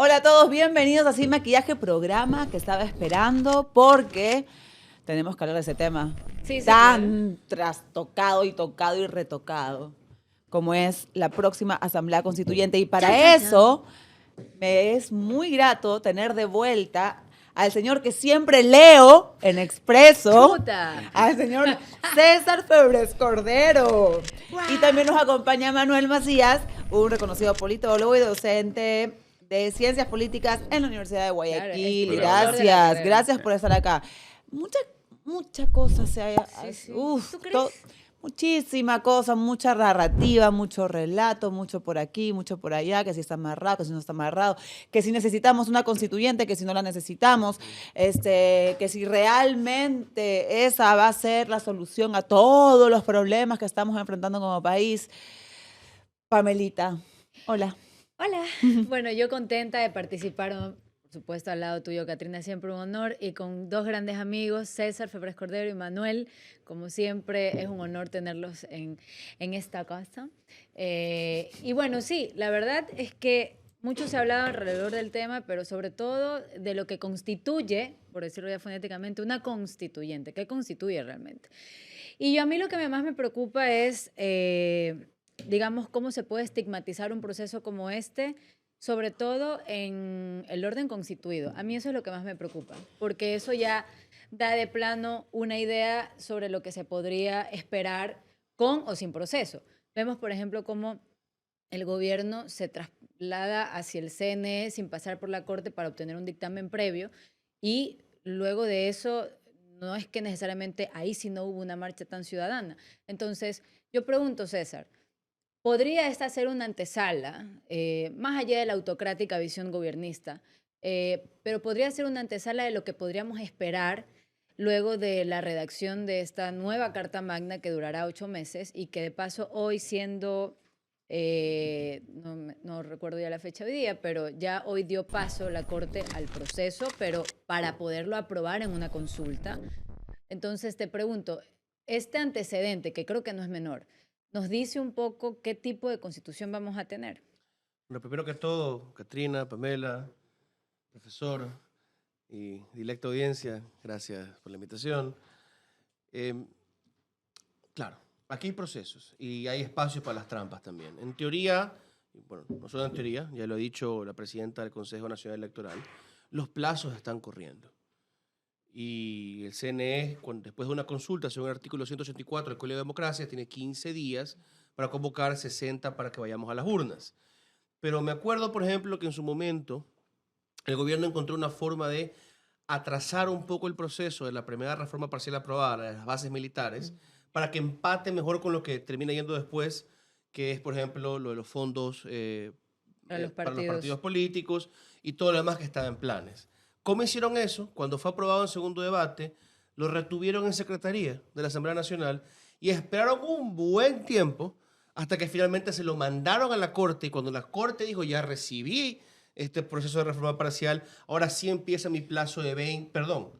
Hola a todos, bienvenidos a Sin Maquillaje, programa que estaba esperando porque tenemos que hablar de ese tema Sí, sí, claro. tan trastocado y tocado y retocado como es la próxima Asamblea Constituyente. Y para Chan, chan, eso me es muy grato tener de vuelta al señor que siempre leo en Expreso, Chuta. al señor César Febres Cordero. Y Guau. también nos acompaña Manuel Macías, un reconocido politólogo y docente de Ciencias Políticas en la Universidad de Claro, Guayaquil. es profesor de la Gracias, carrera. gracias por estar acá. Mucha cosa se ha... Sí, sí. Uf, ¿Tú crees? muchísima cosa, mucha narrativa, mucho relato, mucho por aquí, mucho por allá, que si está amarrado, que si no está amarrado, que si necesitamos una constituyente, que si no la necesitamos, que si realmente esa va a ser la solución a todos los problemas que estamos enfrentando como país. Pamelita, hola. Hola. Bueno, yo contenta de participar, por supuesto, al lado tuyo, Catrina, siempre un honor, y con dos grandes amigos, César Febres Cordero y Manuel. Como siempre, es un honor tenerlos en esta casa. Y bueno, sí, la verdad es que mucho se ha hablado alrededor del tema, pero sobre todo de lo que constituye, por decirlo ya fonéticamente, una constituyente. ¿Qué constituye realmente? Y yo a mí lo que más me preocupa es, digamos, cómo se puede estigmatizar un proceso como este, sobre todo en el orden constituido. A mí eso es lo que más me preocupa, porque eso ya da de plano una idea sobre lo que se podría esperar con o sin proceso. Vemos, por ejemplo, cómo el gobierno se traslada hacia el CNE sin pasar por la Corte para obtener un dictamen previo y luego de eso no es que necesariamente ahí sí no hubo una marcha tan ciudadana. Entonces, yo pregunto, César, ¿podría esta ser una antesala, más allá de la autocrática visión gobernista, pero podría ser una antesala de lo que podríamos esperar luego de la redacción de esta nueva Carta Magna que durará 8 meses y que de paso hoy siendo, no recuerdo ya la fecha hoy día, pero ya hoy dio paso la Corte al proceso, pero para poderlo aprobar en una consulta? Entonces te pregunto, este antecedente, que creo que no es menor, nos dice un poco qué tipo de constitución vamos a tener. Bueno, primero que todo, Catrina, Pamela, profesor y directa audiencia, gracias por la invitación. Em, claro, aquí hay procesos y hay espacios para las trampas también. En teoría, bueno, no solo en teoría, ya lo ha dicho la presidenta del Consejo Nacional Electoral, los plazos están corriendo. Y el CNE, después de una consulta, según el artículo 184 del Código de Democracia, tiene 15 días para convocar 60 para que vayamos a las urnas. Pero me acuerdo, por ejemplo, que en su momento el gobierno encontró una forma de atrasar un poco el proceso de la primera reforma parcial aprobada, de las bases militares, para que empate mejor con lo que termina yendo después, que es, por ejemplo, lo de los fondos Para los para los partidos. partidos políticos y todo lo demás que estaba en planes. ¿Cómo hicieron eso? Cuando fue aprobado en segundo debate, lo retuvieron en Secretaría de la Asamblea Nacional y esperaron un buen tiempo hasta que finalmente se lo mandaron a la Corte, y cuando la Corte dijo, ya recibí este proceso de reforma parcial, ahora sí empieza mi plazo de 20, perdón,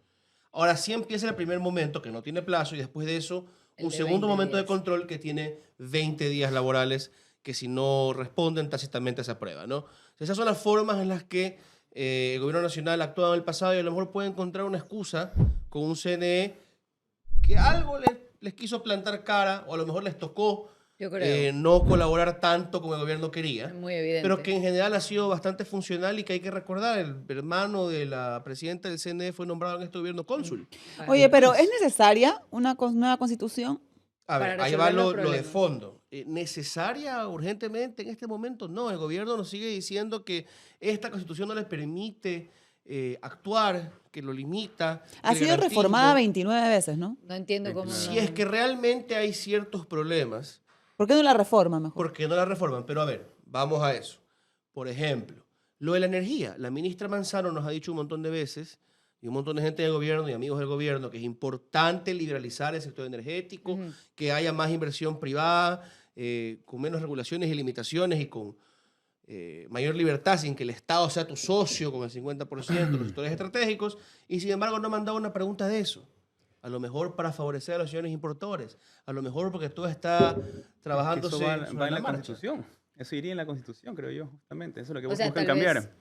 ahora sí empieza el primer momento que no tiene plazo y después de eso El un de segundo 20 momento de días. control que tiene 20 días laborales que si no responden tácitamente se aprueba, ¿no? Esas son las formas en las que el gobierno nacional ha actuado en el pasado y a lo mejor puede encontrar una excusa con un CNE que algo les quiso plantar cara o a lo mejor les tocó Yo creo, no colaborar tanto como el gobierno es quería, muy pero evidente. que en general ha sido bastante funcional y que hay que recordar, el hermano de la presidenta del CNE fue nombrado en este gobierno Mm, cónsul. claro. Oye, pero ¿es Entonces, necesaria una nueva constitución? a ver, Para ahí va resolver los lo de problemas. fondo. ¿Necesaria urgentemente en este momento? No, el gobierno nos sigue diciendo que esta constitución no le permite actuar, que lo limita, que Ha el sido reformada garantismo. 29 veces, ¿no? No entiendo cómo 29 Si es no. que realmente hay ciertos problemas, ¿Por qué no la reforma mejor? ¿por qué no la reforman? Pero a ver, vamos a eso. Por ejemplo, lo de la energía. La ministra Manzano nos ha dicho un montón de veces, y un montón de gente del gobierno y amigos del gobierno, que es importante liberalizar el sector energético, Ujú. que haya más inversión privada, con menos regulaciones y limitaciones y con mayor libertad, sin que el Estado sea tu socio con el 50% de los sectores estratégicos. Y sin embargo, no me han dado una pregunta de eso. A lo mejor para favorecer a los señores importadores. A lo mejor porque todo está Es que eso trabajándose va sobre en la la marcha. Constitución. Eso iría en la Constitución, creo yo, justamente. Eso es lo que O sea, buscan tal vez cambiar.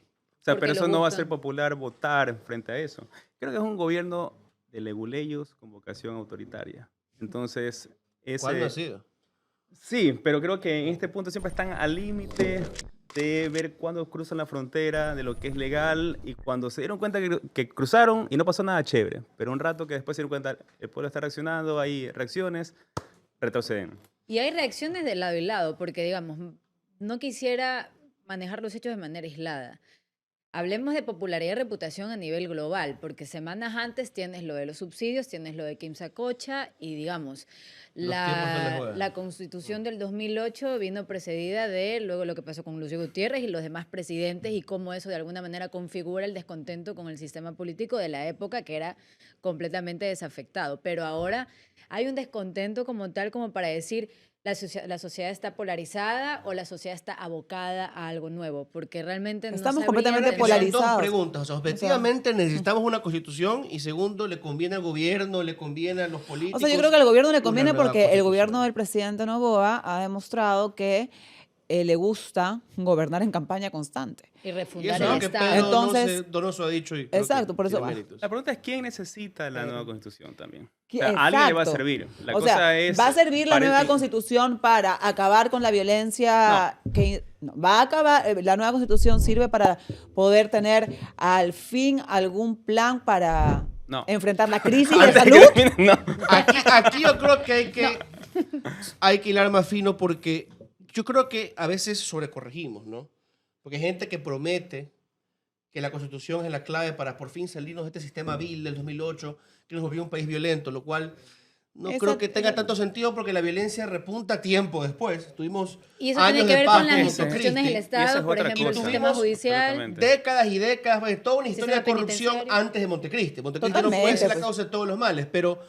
sea, Porque pero lo eso no va a buscan. ser popular votar frente a eso. Creo que es un gobierno de leguleyos con vocación autoritaria. Entonces, ¿Cuándo ha ese... sido? Sí, pero creo que en este punto siempre están al límite de ver cuándo cruzan la frontera de lo que es legal y cuando se dieron cuenta que cruzaron y no pasó nada chévere, pero un rato que después se dieron cuenta, el pueblo está reaccionando, hay reacciones, retroceden. Y hay reacciones de lado y lado, porque digamos, no quisiera manejar los hechos de manera aislada. Hablemos de popularidad y reputación a nivel global, porque semanas antes tienes lo de los subsidios, tienes lo de Kim Sacocha y digamos, Los tiempos no les juegan. la constitución del 2008 vino precedida de luego lo que pasó con Lucio Gutiérrez y los demás presidentes y cómo eso de alguna manera configura el descontento con el sistema político de la época que era completamente desafectado. Pero ahora hay un descontento como tal como para decir la sociedad está polarizada o la sociedad está abocada a algo nuevo, porque realmente no Estamos sabría completamente tener- Son dos polarizados. preguntas. O sea, objetivamente necesitamos una constitución y segundo, ¿le conviene al gobierno, le conviene a los O políticos? sea, yo creo que al gobierno le una conviene nueva porque el constitución? gobierno del presidente Noboa ha demostrado que le gusta gobernar en campaña constante. Y Y refundar eso es el lo que Estado. Pedro Entonces- Donoso ha dicho. Y creo Exacto, que por eso tiene va. méritos. La pregunta es, ¿quién necesita la nueva constitución también? O Que- sea, a alguien le va a exacto. servir. La O cosa sea, es... ¿va a servir la pare- nueva constitución para acabar con la violencia? No, va a acabar, la nueva constitución sirve para poder tener al fin algún plan para No. enfrentar la crisis de Antes de que salud. termine, no. Aquí yo creo que hay que hilar más fino porque yo creo que a veces sobrecorregimos, ¿no? Porque hay gente que promete que la Constitución es la clave para por fin salirnos de este sistema vil del 2008 que nos volvió un país violento, lo cual no Esa- creo que tenga tanto sentido porque la violencia repunta tiempo después. Tuvimos Y eso años tiene que de ver paz con las con instituciones del Montecristi, y esa es Estado, por otra ejemplo, el cosa. sistema Tuvimos judicial. absolutamente. décadas y décadas, pues, toda una historia de Sistema corrupción penitenciario. antes de Montecristi. Montecristi no puede Totalmente, ser la pues. causa de todos los males, pero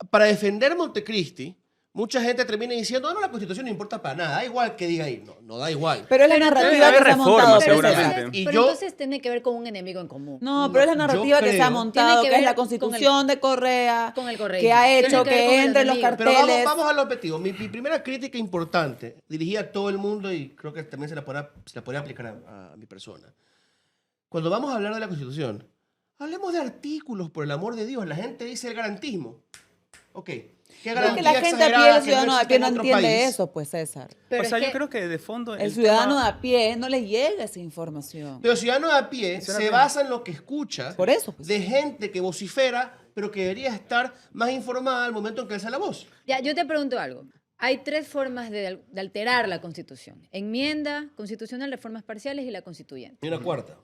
para defender Montecristi, mucha gente termina diciendo, no, la Constitución no importa para nada, da igual que diga ahí. No, no da igual. Pero es la Pero narrativa debe haber que se ha reformas, montado. Pero, César. seguramente. Y pero yo- entonces tiene que ver con un enemigo en común. No, pero es la No, narrativa yo que se ha creo- montado, Tiene que que es la ver con constitución de Correa, con el que correísmo. ha Tiene hecho que ver que con el entre los enemigo. Pero carteles. vamos al objetivo. Mi primera crítica importante, dirigida a todo el mundo y creo que también se la podría aplicar a mi persona. Cuando vamos a hablar de la Constitución, hablemos de artículos, por el amor de Dios. La gente dice el garantismo. Ok. ¿Qué Es garantía que la gente a pie, exagerada el que no ciudadano de a existe pie en no otro entiende país? eso, pues César. Pero o sea, es yo que- creo que de fondo... El ciudadano tema- de a pie no le llega esa información. Pero ciudadano de a pie Ciudadano se de a pie. basa en lo que escucha Por eso, pues. de gente que vocifera, pero que debería estar más informada al momento en que alza la voz. Ya, yo te pregunto algo. Hay tres formas de alterar la Constitución. Enmienda constitucional, reformas parciales y la constituyente. Y una cuarta,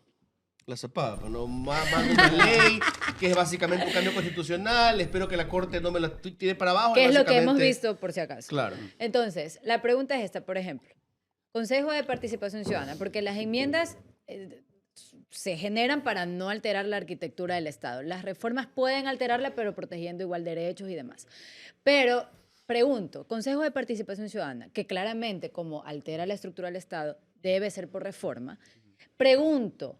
la zapada, pues, no mando una ley que es básicamente un cambio constitucional, espero que la Corte no me la tire para abajo. Que es lo que hemos básicamente- visto, por si acaso. Claro. Entonces, la pregunta es esta, por ejemplo. Consejo de Participación Ciudadana, porque las enmiendas se generan para no alterar la arquitectura del Estado. Las reformas pueden alterarla, pero protegiendo igual derechos y demás. Pero, pregunto, Consejo de Participación Ciudadana, que claramente como altera la estructura del Estado, debe ser por reforma. Pregunto,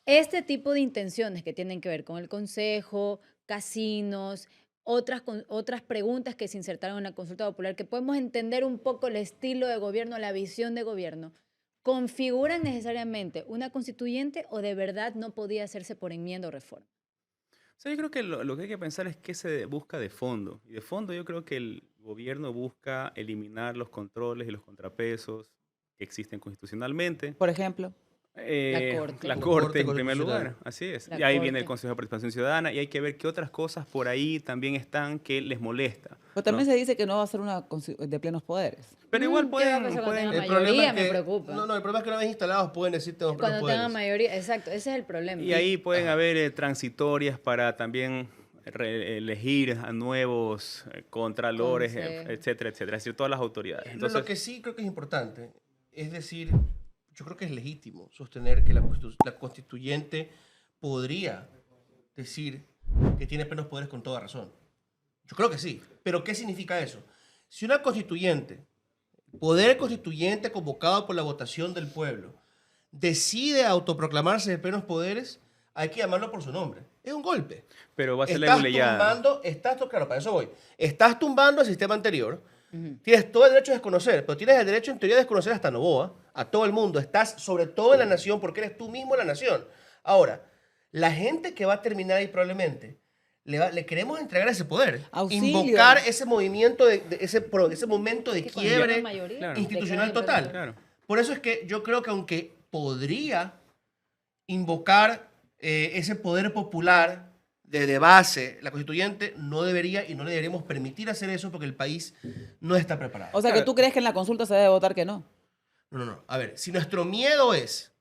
este tipo de intenciones que tienen que ver con el Consejo, casinos, otras preguntas que se insertaron en la consulta popular, que podemos entender un poco el estilo de gobierno, la visión de gobierno, ¿configuran necesariamente una constituyente o de verdad no podía hacerse por enmienda o reforma? O sea, yo creo que lo que hay que pensar es qué se busca de fondo. Y de fondo yo creo que el gobierno busca eliminar los controles y los contrapesos que existen constitucionalmente. Por ejemplo. Corte. La La Corte, Corte en primer Constitucional. lugar, así es. La Y ahí viene el Corte. Consejo de Participación Ciudadana y hay que ver qué otras cosas por ahí también están que les molesta. Pero también ¿no? se dice que no va a ser una de plenos poderes. Pero igual ¿qué va a pueden... pasar cuando pueden- tengan mayoría? Me preocupa. No, el problema es que una vez instalados pueden decir tenemos plenos Cuando tengan poderes. mayoría, exacto, ese es el problema. y ahí pueden haber transitorias para también elegir a nuevos contralores, Consejo. etcétera, etcétera. Es decir, todas las autoridades. Lo Entonces, que sí creo que es importante es decir, yo creo que es legítimo sostener que la constituyente podría decir que tiene plenos poderes con toda razón. Yo creo que sí. Pero ¿qué significa eso? Si una constituyente, poder constituyente convocado por la votación del pueblo, decide autoproclamarse de plenos poderes, hay que llamarlo por su nombre. Es un golpe. pero va a ser Estás leguleyada. tumbando, claro, para eso voy. Estás tumbando el sistema anterior. Tienes todo el derecho a desconocer, pero tienes el derecho en teoría a desconocer hasta Noboa, a todo el mundo, estás sobre todo en la nación porque eres tú mismo la nación. Ahora, la gente que va a terminar ahí probablemente, le queremos entregar ese poder, Auxilio. invocar ese movimiento, ese momento de Que cuando quiebre la mayoría Claro. institucional decae, total. Claro. Por eso es que yo creo que aunque podría invocar ese poder popular de base, la constituyente no debería y no le deberíamos permitir hacer eso porque el país no está preparado. O sea, que tú crees que en la consulta se debe votar que no. No. A ver, si nuestro miedo es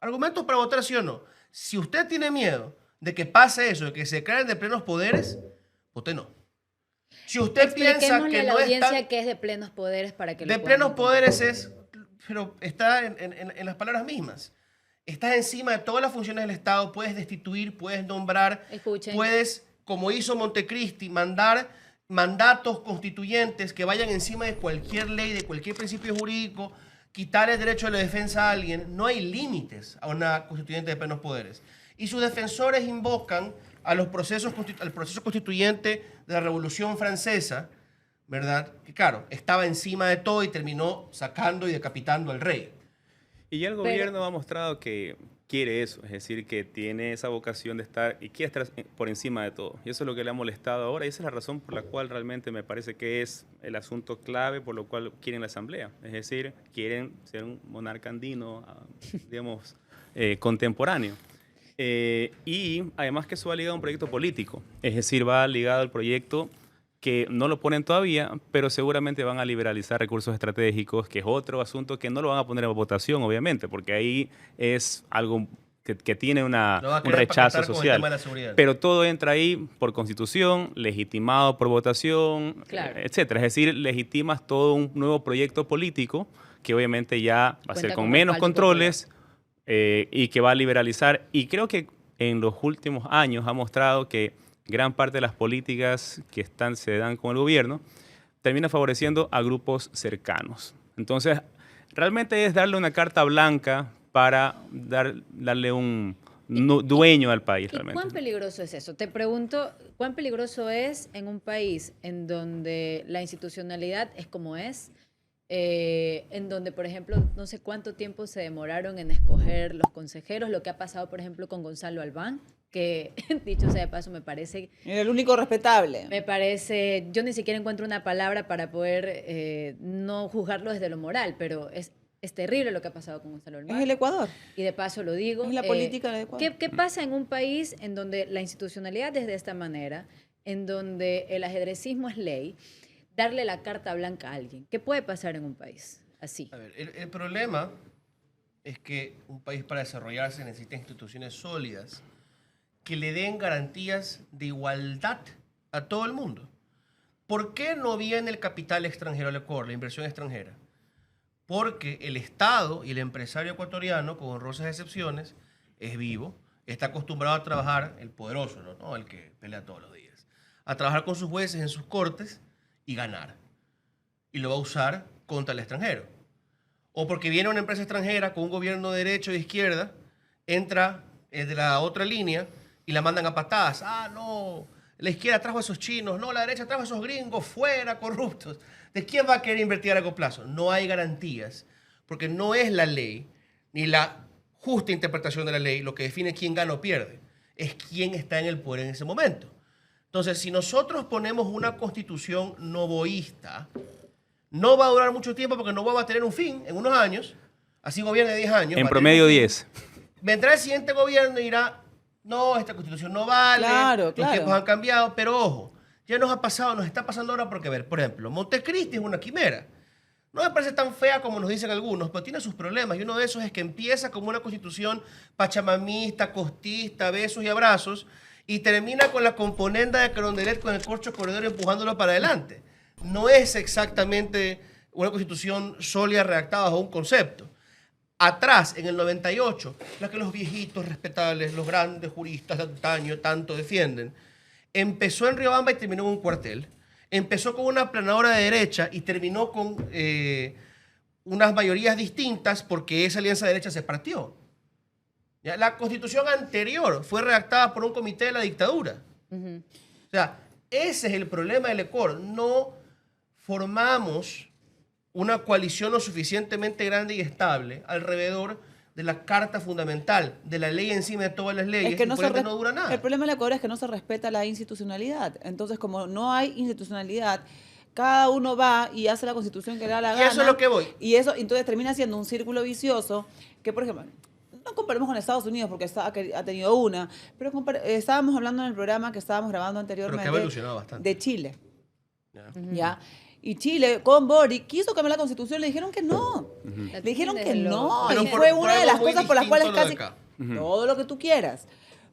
argumentos para votar sí o no, si usted tiene miedo de que pase eso, de que se declaren de plenos poderes, vote no. Si usted piensa Expliquémosle que a la no es audiencia tan... qué es de plenos poderes para que lo De puedan plenos entender. poderes es, pero está en las palabras mismas. Estás encima de todas las funciones del Estado, puedes destituir, puedes nombrar, Escuchen. puedes, como hizo Montecristi, mandar mandatos constituyentes que vayan encima de cualquier ley, de cualquier principio jurídico, quitar el derecho de la defensa a alguien. No hay límites a una constituyente de plenos poderes. Y sus defensores invocan a los al proceso constituyente de la Revolución Francesa, ¿verdad? Que claro, estaba encima de todo y terminó sacando y decapitando al rey. Y ya el Pero- gobierno ha mostrado que quiere eso, es decir, que tiene esa vocación de estar y quiere estar por encima de todo. Y eso es lo que le ha molestado ahora y esa es la razón por la cual realmente me parece que es el asunto clave por lo cual quieren la asamblea. Es decir, quieren ser un monarca andino, digamos, contemporáneo. Y además que eso va ligado a un proyecto político, es decir, va ligado al proyecto que no lo ponen todavía, pero seguramente van a liberalizar recursos estratégicos, que es otro asunto que no lo van a poner a votación, obviamente, porque ahí es algo que tiene Lo va a un querer rechazo empaquetar con el social. tema de la seguridad. Pero todo entra ahí por constitución, legitimado por votación, Claro. etcétera. Es decir, legitimas todo un nuevo proyecto político que obviamente ya va a Cuenta ser con con menos respaldo controles y que va a liberalizar. Y creo que en los últimos años ha mostrado que gran parte de las políticas que se dan con el gobierno termina favoreciendo a grupos cercanos. Entonces, realmente es darle una carta blanca para darle un dueño al país. ¿Y Realmente. cuán peligroso es eso? Te pregunto, ¿cuán peligroso es en un país en donde la institucionalidad es como es? En donde, por ejemplo, no sé cuánto tiempo se demoraron en escoger los consejeros, lo que ha pasado, por ejemplo, con Gonzalo Albán, que, dicho sea de paso, me parece, Era el único respetable. yo ni siquiera encuentro una palabra para poder no juzgarlo desde lo moral, pero es terrible lo que ha pasado con Gonzalo Albán. Es el Ecuador. Y de paso lo digo. Es la política del Ecuador. ¿Qué pasa en un país en donde la institucionalidad es de esta manera, en donde el ajedrecismo es ley, darle la carta blanca a alguien? ¿Qué puede pasar en un país así? A ver, el problema es que un país para desarrollarse necesita instituciones sólidas que le den garantías de igualdad a todo el mundo. ¿Por qué no viene el capital extranjero al Ecuador, la inversión extranjera? Porque el Estado y el empresario ecuatoriano, con honrosas excepciones, es vivo, está acostumbrado a trabajar, el poderoso, ¿no? El que pelea todos los días, a trabajar con sus jueces en sus cortes y ganar. Y lo va a usar contra el extranjero. O porque viene una empresa extranjera con un gobierno de derecha o de izquierda, entra de la otra línea y la mandan a patadas. Ah, no, la izquierda trajo a esos chinos, no, la derecha trajo a esos gringos, fuera, corruptos. ¿De quién va a querer invertir a largo plazo? No hay garantías, porque no es la ley, ni la justa interpretación de la ley, lo que define quién gana o pierde. Es quién está en el poder en ese momento. Entonces, si nosotros ponemos una constitución novoísta, no va a durar mucho tiempo porque no va a tener un fin en unos años. Así gobierne 10 años. En va a tener promedio un fin. 10. Vendrá el siguiente gobierno y dirá, no, esta constitución no vale, Claro, los claro. tiempos han cambiado, pero ojo, ya nos ha pasado, nos está pasando ahora porque, a ver, por ejemplo, Montecristi es una quimera. No me parece tan fea como nos dicen algunos, pero tiene sus problemas. Y uno de esos es que empieza como una constitución pachamamista, costista, besos y abrazos, y termina con la componenda de Carondelet con el corcho corredor empujándolo para adelante. No es exactamente una constitución sólida redactada bajo un concepto. Atrás, en el 98, la que los viejitos respetables, los grandes juristas de antaño tanto defienden, empezó en Riobamba y terminó en un cuartel. Empezó con una aplanadora de derecha y terminó con unas mayorías distintas porque esa alianza de derecha se partió. ¿Ya? La constitución anterior fue redactada por un comité de la dictadura. Ujú. O sea, ese es el problema del Ecuador. No formamos una coalición lo suficientemente grande y estable alrededor de la carta fundamental, de la ley encima de todas las leyes, Es que y por ende no dura nada. El problema del Ecuador es que no se respeta la institucionalidad. Entonces, como no hay institucionalidad, cada uno va y hace la constitución que le da la Y gana. eso es lo que voy. Y eso entonces termina siendo un círculo vicioso que, por ejemplo, no comparemos con Estados Unidos porque ha tenido una, pero estábamos hablando en el programa que estábamos grabando anteriormente Pero que ha evolucionado bastante. de Chile. Ya. ¿Ya? Y Chile, con Boric, quiso cambiar la constitución, le dijeron que no. Le dijeron que no. Pero Y por- fue por una de algo las muy cosas por las cuales distinto a lo casi... de acá. Todo lo que tú quieras.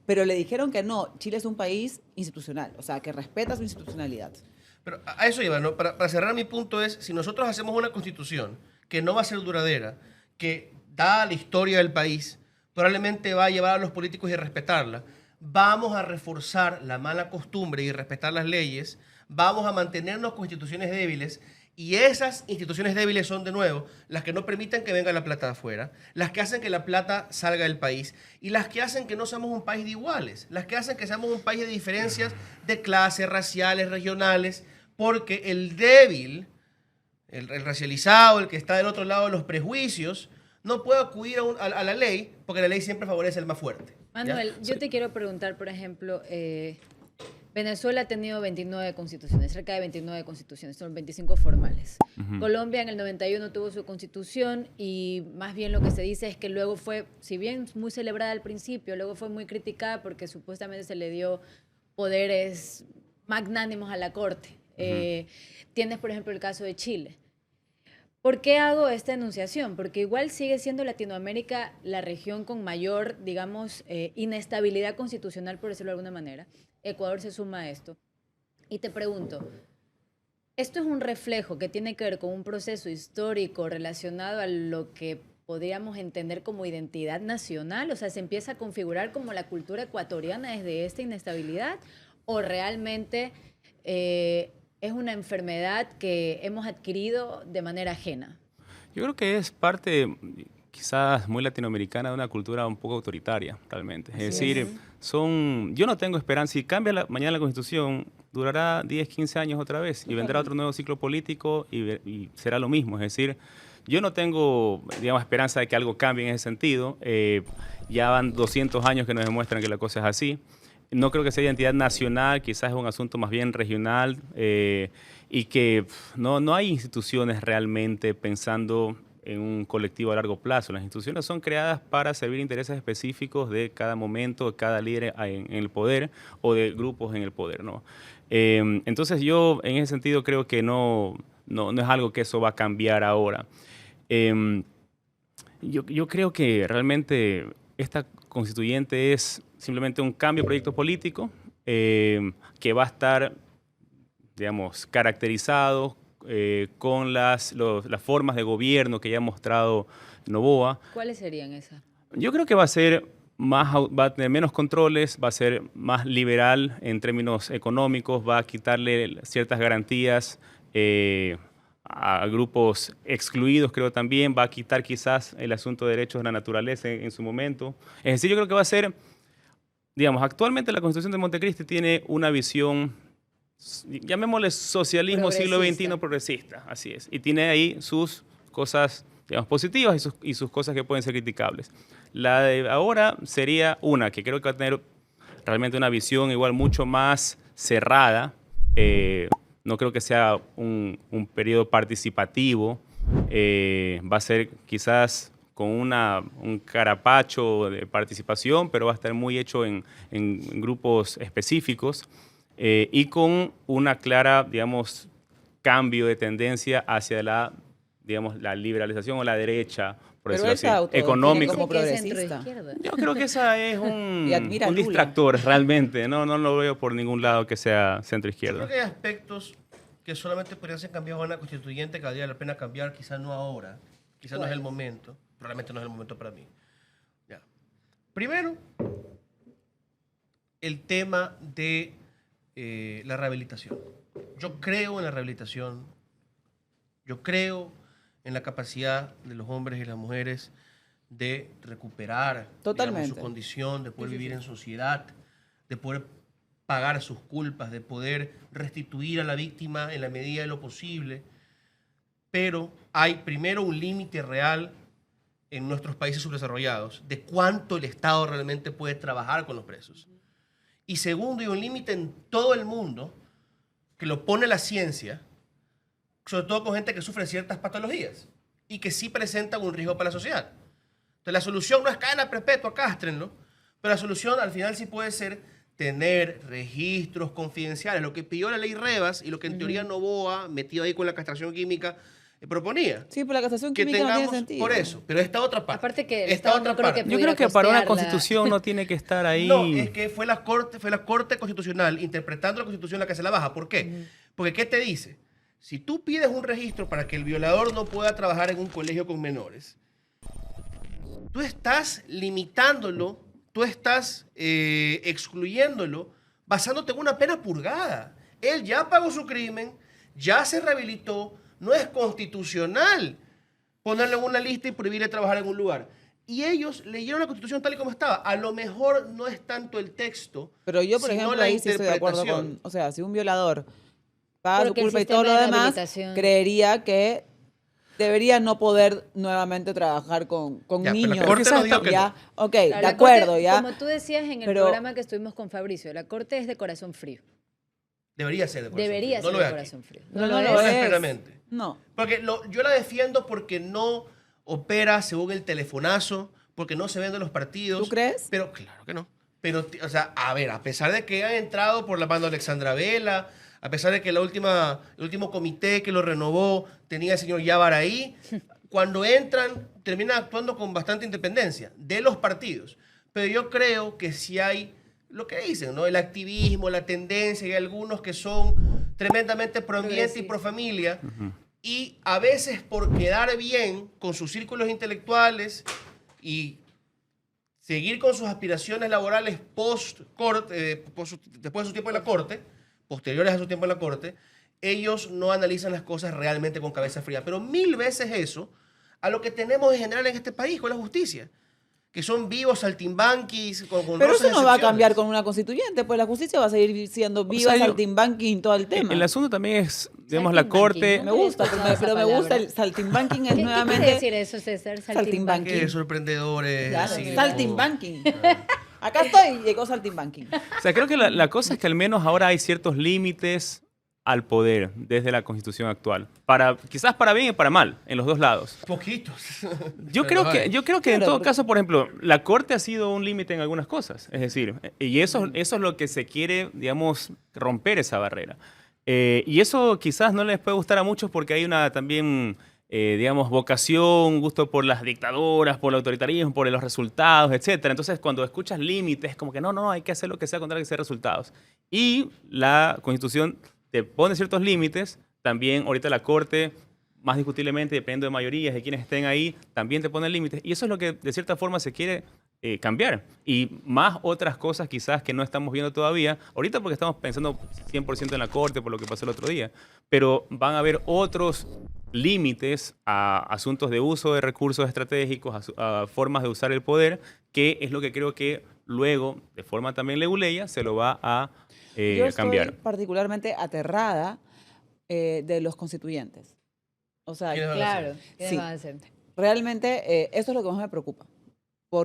Pero le dijeron que no. Chile es un país institucional, o sea, que respeta su institucionalidad. Pero a eso iba, ¿no? Para cerrar mi punto es, si nosotros hacemos una constitución que no va a ser duradera, que dada la historia del país, probablemente va a llevar a los políticos a respetarla, vamos a reforzar la mala costumbre y respetar las leyes, vamos a mantenernos con instituciones débiles, y esas instituciones débiles son, de nuevo, las que no permiten que venga la plata de afuera, las que hacen que la plata salga del país y las que hacen que no seamos un país de iguales, las que hacen que seamos un país de diferencias de clases, raciales, regionales, porque el débil, el racializado, el que está del otro lado de los prejuicios, no puede acudir a la ley porque la ley siempre favorece al más fuerte. ¿Ya? Manuel, yo te quiero preguntar, por ejemplo, Venezuela ha tenido 29 constituciones, cerca de 29 constituciones, son 25 formales. Colombia en el 91 tuvo su constitución y más bien lo que se dice es que luego fue, si bien muy celebrada al principio, luego fue muy criticada porque supuestamente se le dio poderes magnánimos a la corte. Tienes, por ejemplo, el caso de Chile. ¿Por qué hago esta enunciación? Porque igual sigue siendo Latinoamérica la región con mayor, digamos, inestabilidad constitucional, por decirlo de alguna manera. Ecuador se suma a esto. Y te pregunto, ¿esto es un reflejo que tiene que ver con un proceso histórico relacionado a lo que podríamos entender como identidad nacional? O sea, ¿se empieza a configurar como la cultura ecuatoriana desde esta inestabilidad? ¿O realmente es una enfermedad que hemos adquirido de manera ajena? Yo creo que es parte, quizás muy latinoamericana, de una cultura un poco autoritaria, realmente. Es decir, yo no tengo esperanza. Si cambia mañana la Constitución, durará 10, 15 años otra vez y vendrá otro nuevo ciclo político y será lo mismo. Es decir, yo no tengo, digamos, esperanza de que algo cambie en ese sentido. Ya van 200 años que nos demuestran que la cosa es así. No creo que sea identidad nacional, quizás es un asunto más bien regional y que no hay instituciones realmente pensando en un colectivo a largo plazo. Las instituciones son creadas para servir intereses específicos de cada momento, de cada líder en el poder o de grupos en el poder, ¿no? Entonces yo en ese sentido creo que no es algo que eso va a cambiar ahora. Yo creo que realmente esta constituyente es simplemente un cambio de proyecto político que va a estar, digamos, caracterizado con las formas de gobierno que ya ha mostrado Noboa. ¿Cuáles serían esas? Yo creo que va a tener menos controles, va a ser más liberal en términos económicos, va a quitarle ciertas garantías a grupos excluidos, creo también, va a quitar quizás el asunto de derechos de la naturaleza en su momento. Es decir, yo creo que va a ser, digamos, actualmente la Constitución de Montecristi tiene una visión, llamémosle socialismo siglo XXI progresista, así es, y tiene ahí sus cosas, digamos, positivas y sus cosas que pueden ser criticables. La de ahora sería una que creo que va a tener realmente una visión igual mucho más cerrada. No creo que sea un periodo participativo. Va a ser quizás con un carapacho de participación, pero va a estar muy hecho en grupos específicos y con una clara, digamos, cambio de tendencia hacia la liberalización o la derecha, por Pero decirlo así, económico. como Dice que es progresista. centroizquierda. Yo creo que esa es Y admira a un Lula. distractor realmente. No lo veo por ningún lado que sea Yo centro-izquierda. creo que hay aspectos que solamente podrían ser cambiados en una constituyente que valdría la pena cambiar, quizás no ahora, quizás no es el momento, probablemente no es el momento para mí. Ya. Primero, el tema de la rehabilitación. Yo creo en la rehabilitación, yo creo en la capacidad de los hombres y las mujeres de recuperar, Totalmente. digamos, su condición, de poder vivir en sociedad, de poder pagar sus culpas, de poder restituir a la víctima en la medida de lo posible. pero hay primero un límite real en nuestros países subdesarrollados de cuánto el Estado realmente puede trabajar con los presos. Y segundo, hay un límite en todo el mundo que lo pone la ciencia, sobre todo con gente que sufre ciertas patologías y que sí presentan un riesgo para la sociedad. Entonces la solución no es cadena perpetua, cástrenlo, pero la solución al final sí puede ser tener registros confidenciales, lo que pidió la ley Revas y lo que en teoría Noboa, metido ahí con la castración química, proponía. Sí, pero la castración Que química no tiene tengamos, sentido. por eso, pero esta otra parte. Aparte que el esta Estado otra no creo que parte. Yo creo pudiera que para una costearla. constitución no tiene que estar ahí. No, es que fue la Corte Constitucional interpretando la Constitución la que se la baja. ¿Por qué? Porque ¿qué te dice? Si tú pides un registro para que el violador no pueda trabajar en un colegio con menores, tú estás limitándolo, tú estás excluyéndolo basándote en una pena purgada. Él ya pagó su crimen, ya se rehabilitó, no es constitucional ponerlo en una lista y prohibirle trabajar en un lugar. Y ellos leyeron la Constitución tal y como estaba. A lo mejor no es tanto el texto, Pero yo, por sino ejemplo, la ahí sí estoy de acuerdo con... interpretación. O sea, si un violador paga Pero su que el culpa y todo lo sistema de demás, rehabilitación- creería que debería no poder nuevamente trabajar con Ya, pero la niños. Corte nos dijo que ya, no. ok, Claro, de la acuerdo, Corte, ya. Como tú decías en el Pero- programa que estuvimos con Fabricio, la Corte es de corazón frío. Debería ser de corazón Debería frío. ser No lo de es aquí. corazón frío. No, No lo lo es es. plenamente. No. Porque yo la defiendo porque no opera según el telefonazo, porque no se venden los partidos. ¿Tú crees? Pero claro que no. Pero, o sea, a ver, a pesar de que han entrado por la mano de Alexandra Vela, a pesar de que el último comité que lo renovó tenía al señor Yavar ahí, cuando entran terminan actuando con bastante independencia de los partidos. Pero yo creo que si hay lo que dicen, ¿no? El activismo, la tendencia, y algunos que son tremendamente pro ambiente y pro familia, y a veces por quedar bien con sus círculos intelectuales y seguir con sus aspiraciones laborales después de su tiempo en la corte, posteriores a su tiempo en la corte, ellos no analizan las cosas realmente con cabeza fría. Pero 1000 veces eso a lo que tenemos en general en este país con la justicia, que son vivos saltimbanquis con Pero rosas eso no va a excepciones. cambiar con una constituyente, pues la justicia va a seguir siendo viva, sea, yo- saltimbanking, todo el tema. El asunto también es, digamos, la Saltimbanqui, corte. ¿no? Me gusta, Escuchado pero esa me gusta palabra. el saltimbanking es ¿Qué quiere nuevamente... decir eso, César? Saltimbanqui. Qué sorprendedores. Claro, así, saltimbanking. Acá estoy y llegó saltimbanking. O sea, creo que la cosa es que al menos ahora hay ciertos límites al poder desde la constitución actual. Quizás para bien y para mal, en los dos lados. Poquitos. Yo creo que en Claro, todo porque- caso, por ejemplo, la Corte ha sido un límite en algunas cosas. Es decir, y eso es lo que se quiere, digamos, romper esa barrera. Y eso quizás no les puede gustar a muchos porque hay una también, digamos, vocación, gusto por las dictaduras, por el autoritarismo, por los resultados, etcétera. Entonces, cuando escuchas límites, como que no, hay que hacer lo que sea contra que sea resultados. Y la Constitución te pone ciertos límites. También ahorita la Corte, más discutiblemente, dependiendo de mayorías, de quienes estén ahí, también te pone límites. Y eso es lo que de cierta forma se quiere cambiar. Y más otras cosas quizás que no estamos viendo todavía. Ahorita porque estamos pensando 100% en la Corte por lo que pasó el otro día. Pero van a haber otros límites a asuntos de uso de recursos estratégicos, a formas de usar el poder, que es lo que creo que luego, de forma también leguleya, se lo va a Yo estoy cambiar. particularmente aterrada de los constituyentes. O sea, ¿Quiénes van a Claro, ¿qué Sí. van a hacer? realmente eso es lo que más me preocupa.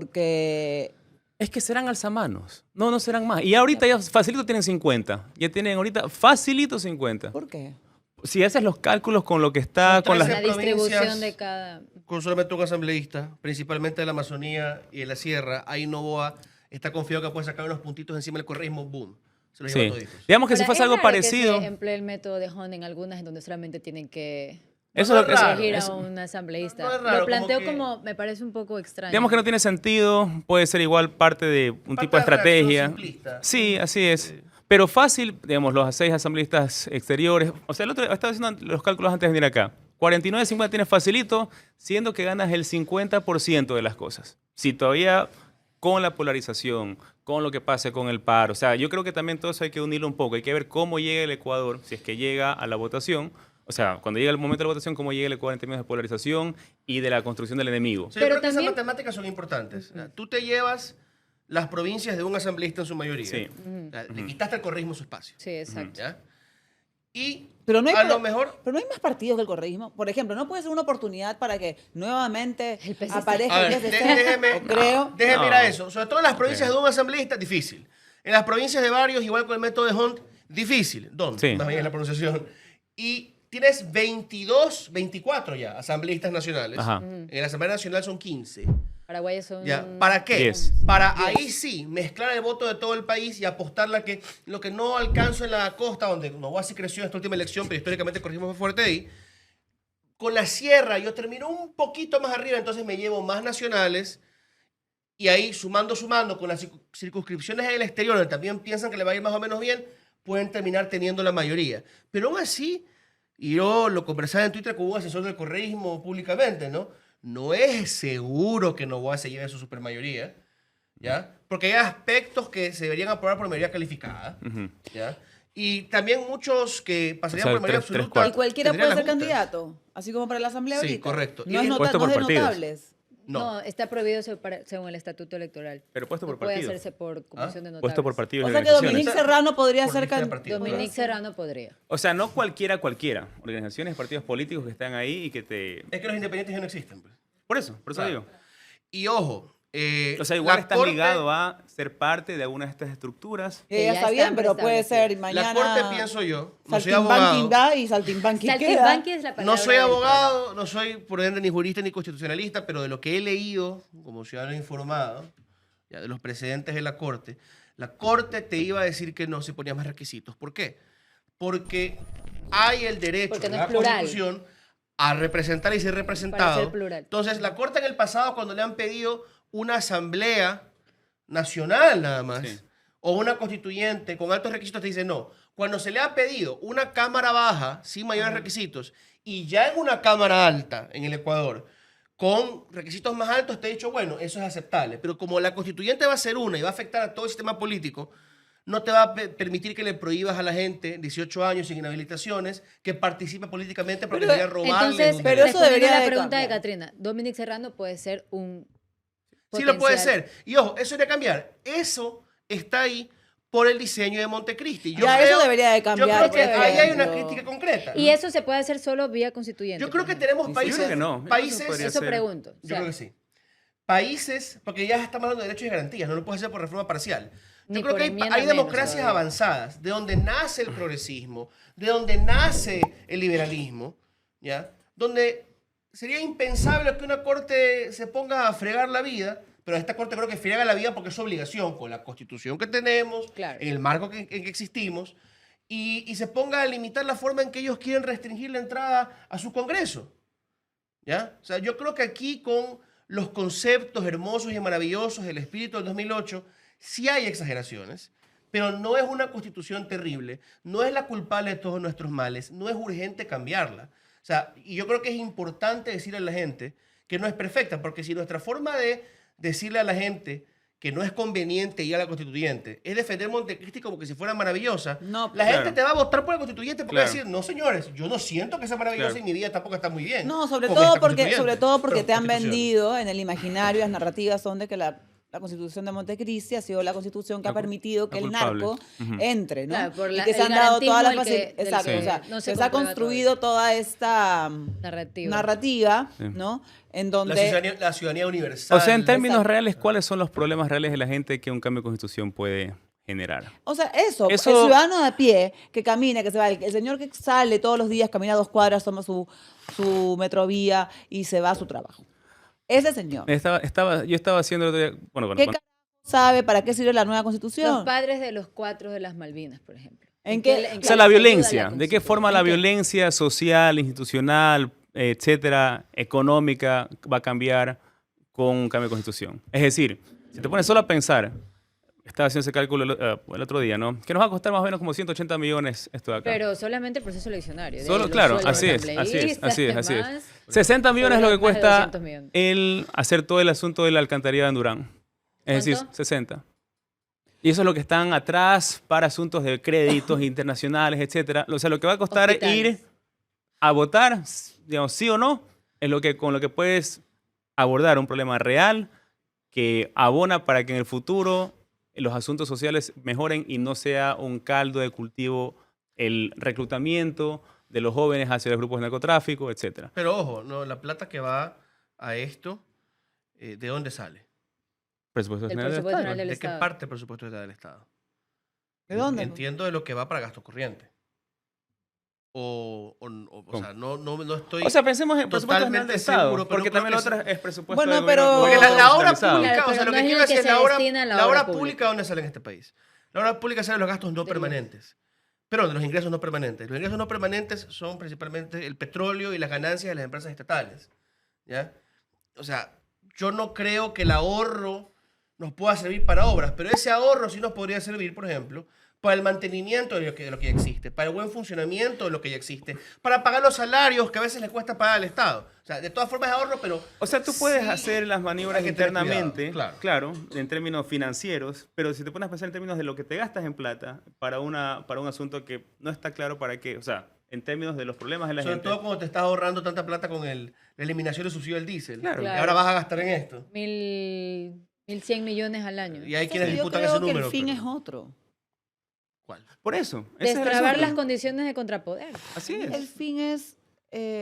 Porque Es que serán alzamanos. No serán más. Y ahorita ya facilito tienen 50. Ya tienen ahorita facilito 50. ¿por qué? Si haces los cálculos con lo que está, Son con las... La 13 distribución provincias de cada... Con solamente un asambleísta, principalmente de la Amazonía y de la Sierra, ahí Noboa está confiado que puede sacar unos puntitos encima del correísmo, boom. Se los Sí. lleva toditos. Digamos que si Ahora, fuese es algo raro que parecido... se emplee el método de Hond en algunas en donde solamente tienen que Eso es lo que... Claro, elegir eso- a un asambleísta. No es raro, Lo planteo como que- como, me parece un poco extraño. Digamos que no tiene sentido, puede ser igual parte de un Parte tipo de de la reacción estrategia. simplista. Sí, así es. Pero fácil, digamos, los 6 asambleístas exteriores. O sea, el otro estaba haciendo los cálculos antes de venir acá. 49-50 tienes facilito, siendo que ganas el 50% de las cosas. Si todavía con la polarización, con lo que pase con el paro. O sea, yo creo que también todo eso hay que unirlo un poco. Hay que ver cómo llega el Ecuador, si es que llega a la votación. O sea, cuando llega el momento de la votación, cómo llega el Ecuador en términos de polarización y de la construcción del enemigo. O sea, yo Pero creo que esas también- matemáticas son importantes. Tú te llevas las provincias de un asambleísta en su mayoría. Sí. Le quitaste al correísmo su espacio. Sí, exacto. ¿Ya? y Pero no hay a lo pro- mejor... Pero no hay más partidos que el correísmo. Por ejemplo, no puede ser una oportunidad para que nuevamente El PSC. aparezca A el ver, PSC, déjeme, o creo. déjeme ir a No. eso. Sobre todo en las provincias de un asambleísta, difícil. En las provincias de varios, igual con el método de Hunt, difícil. ¿Dónde? Sí. Más bien es la pronunciación. Y tienes 22, 24 ya asambleístas nacionales. Ajá. En la Asamblea Nacional son 15. Paraguayos son... ¿Ya? ¿Para qué? 10. Para ahí sí mezclar el voto de todo el país y apostarle a que lo que no alcanzo en la costa, donde Novoa sí creció en esta última elección, pero históricamente corregimos muy fuerte ahí, con la sierra yo termino un poquito más arriba, entonces me llevo más nacionales y ahí sumando con las circunscripciones en el exterior, donde también piensan que le va a ir más o menos bien, pueden terminar teniendo la mayoría. Pero aún así, y yo lo conversaba en Twitter con un asesor del correísmo públicamente, ¿no? No es seguro que Novoa se lleve su supermayoría, ¿ya? Porque hay aspectos que se deberían aprobar por mayoría calificada, Ujú. ¿ya? Y también muchos que pasarían O sea, por mayoría tres absoluta. cuartos. Y cualquiera tendrían puede ser las justas. candidato, así como para la asamblea Sí, ahorita. correcto. No es, Y- Puesto por no es de partidos. notables. No. Está prohibido según el estatuto electoral. Pero puesto No por puede partidos. hacerse por comisión de notables. Puesto por partidos O y sea que organizaciones. Dominique Serrano podría Por ser lista de candidato. partidos. Dominique Serrano podría. O sea, no cualquiera. Organizaciones, partidos políticos que están ahí y que te... Es que los independientes ya no existen. Pues. Por eso Claro. digo. Y ojo. O sea, igual la estás Corte- ligado a ser parte de alguna de estas estructuras. Que Ya ya está bien, están pero puede ser La mañana. Corte, pienso yo, no soy Saltimbanqui abogado. da y saltimbanqui queda. Saltimbanqui es la palabra. No soy del abogado, no soy por ende ni jurista ni constitucionalista, pero de lo que he leído como ciudadano informado, ya de los precedentes de la Corte te iba a decir que no se ponían más requisitos. ¿Por qué? Porque hay el derecho Porque no en la es plural. Constitución a representar y ser representado. Para ser plural. Entonces, la Corte en el pasado, cuando le han pedido una asamblea nacional nada más, Sí. o una constituyente con altos requisitos, te dice no. Cuando se le ha pedido una cámara baja, sin mayores requisitos, y ya en una cámara alta en el Ecuador, con requisitos más altos, te he dicho, bueno, eso es aceptable. Pero como la constituyente va a ser una y va a afectar a todo el sistema político, no te va a permitir que le prohíbas a la gente 18 años sin inhabilitaciones que participe políticamente porque Pero, debería robarle. Entonces, Pero eso respondiendo debería a la de pregunta de cambiar. Catrina, Dominique Serrano puede ser un Sí lo puede potencial- ser. Y ojo, eso debería cambiar. Eso está ahí por el diseño de Montecristi. Ya, eso debería de cambiar, Yo creo que por ahí hay una ejemplo. crítica concreta. Y eso se puede hacer solo vía constituyente. Yo creo que por ejemplo. tenemos Yo países... creo que no. Yo creo que Países... podría Eso ser. pregunto. O Yo sea, creo que sí. Países, porque ya estamos hablando de derechos y garantías, no lo puedes hacer por reforma parcial. Yo Ni creo por que enmienda hay menos democracias todavía. avanzadas, de donde nace el progresismo, de donde nace el liberalismo, ¿ya? Donde sería impensable que una corte se ponga a fregar la vida, pero esta corte creo que friega la vida porque es su obligación, con la constitución que tenemos, Claro. en el marco en que existimos, y se ponga a limitar la forma en que ellos quieren restringir la entrada a su Congreso. ¿Ya? O sea, yo creo que aquí con los conceptos hermosos y maravillosos del espíritu del 2008, sí hay exageraciones, pero no es una constitución terrible, no es la culpable de todos nuestros males, no es urgente cambiarla. O sea, y yo creo que es importante decirle a la gente que no es perfecta, porque si nuestra forma de decirle a la gente que no es conveniente ir a la constituyente es defender Montecristi como que si fuera maravillosa, No, la claro. gente te va a votar por la constituyente porque va a Claro. decir, no señores, yo no siento que sea maravillosa Claro. y mi vida tampoco está muy bien. No, sobre con todo esta porque constituyente. te han Constitución. vendido en el imaginario, las narrativas son de que la Constitución de Montecristi ha sido la Constitución que ha La permitido que la el culpable. narco Ujú. entre, ¿no? Claro, por y la- que se el han dado todas las garantismo del que- facilidades. Exacto, del o sea, que no se se ha comprueba construido toda esta narrativa, Sí. ¿no? En La donde... ciudadanía universal. O sea, en términos Exacto. reales, ¿cuáles son los problemas reales de la gente que un cambio de constitución puede generar? O sea, eso, el Eso- ciudadano de a pie que camina, que se va, el señor que sale todos los días, camina 2 cuadras, toma su metrovía y se va a su trabajo. Ese señor. Yo estaba haciendo el otro día- bueno, ¿Qué cuando- carajo sabe para qué sirve la nueva Los constitución? padres de los 4 de las Malvinas, por ejemplo. ¿En qué- en o sea, les la ayuda violencia, la ¿de qué Constitución? forma la ¿En qué? violencia social, institucional, etcétera, económica va a cambiar con un cambio de constitución? Es decir, si te pones solo a pensar, estaba haciendo ese cálculo el otro día, ¿no? Que nos va a costar más o menos como 180 millones esto de acá. Pero solamente el proceso eleccionario. de Solo, los claro, sueldos así es, asambleístas, así es. demás. 60 millones es lo que Más de cuesta 200 millones. el hacer todo el asunto de la alcantarilla en Durán. Es decir, ¿Cuánto? 60. Y eso es lo que están atrás para asuntos de créditos internacionales, etcétera. O sea, lo que va a costar Hospitales. ir a votar, digamos, sí o no, es lo que, con lo que puedes abordar un problema real que abona para que en el futuro los asuntos sociales mejoren y no sea un caldo de cultivo el reclutamiento de los jóvenes hacia los grupos de narcotráfico, etc. Pero ojo, no, la plata que va a esto, ¿de dónde sale? Presupuesto Del general del presupuesto Estado. general del ¿De qué Estado. parte del presupuesto está del Estado? ¿De dónde? Entiendo de lo que va para gasto corriente. O ¿Cómo? sea, no estoy... O sea, pensemos en presupuesto general totalmente del Estado, seguro, pero porque creo también lo que otro es presupuesto Bueno, del pero- gobierno Porque la obra centralizado. pública, Claro, o sea, pero lo no que es quiero lo que decir, se la obra, destina a la la obra obra pública. pública, ¿dónde sale en este país? La obra pública sale de los gastos no permanentes. Pero de los ingresos no permanentes. Los ingresos no permanentes son principalmente el petróleo y las ganancias de las empresas estatales. ¿Ya? O sea, yo no creo que el ahorro nos pueda servir para obras, pero ese ahorro sí nos podría servir, por ejemplo, para el mantenimiento de lo que ya existe, para el buen funcionamiento de lo que ya existe, para pagar los salarios que a veces le cuesta pagar al Estado. O sea, de todas formas es ahorro, pero... O sea, tú puedes sí hacer las maniobras hay que tener internamente, cuidado, claro, en términos financieros, pero si te pones a pensar en términos de lo que te gastas en plata para un asunto que no está claro para qué, o sea, en términos de los problemas de la Sobre gente. todo cuando te estás ahorrando tanta plata con la eliminación del subsidio del diésel. Claro. Y Claro. ahora vas a gastar en esto. 1.100 millones al año. Y hay Yo quienes disputan creo ese que número. el fin pero- es otro. ¿Cuál? Por eso. ese es el Destrabar asunto. las condiciones de contrapoder. Así El es. fin es...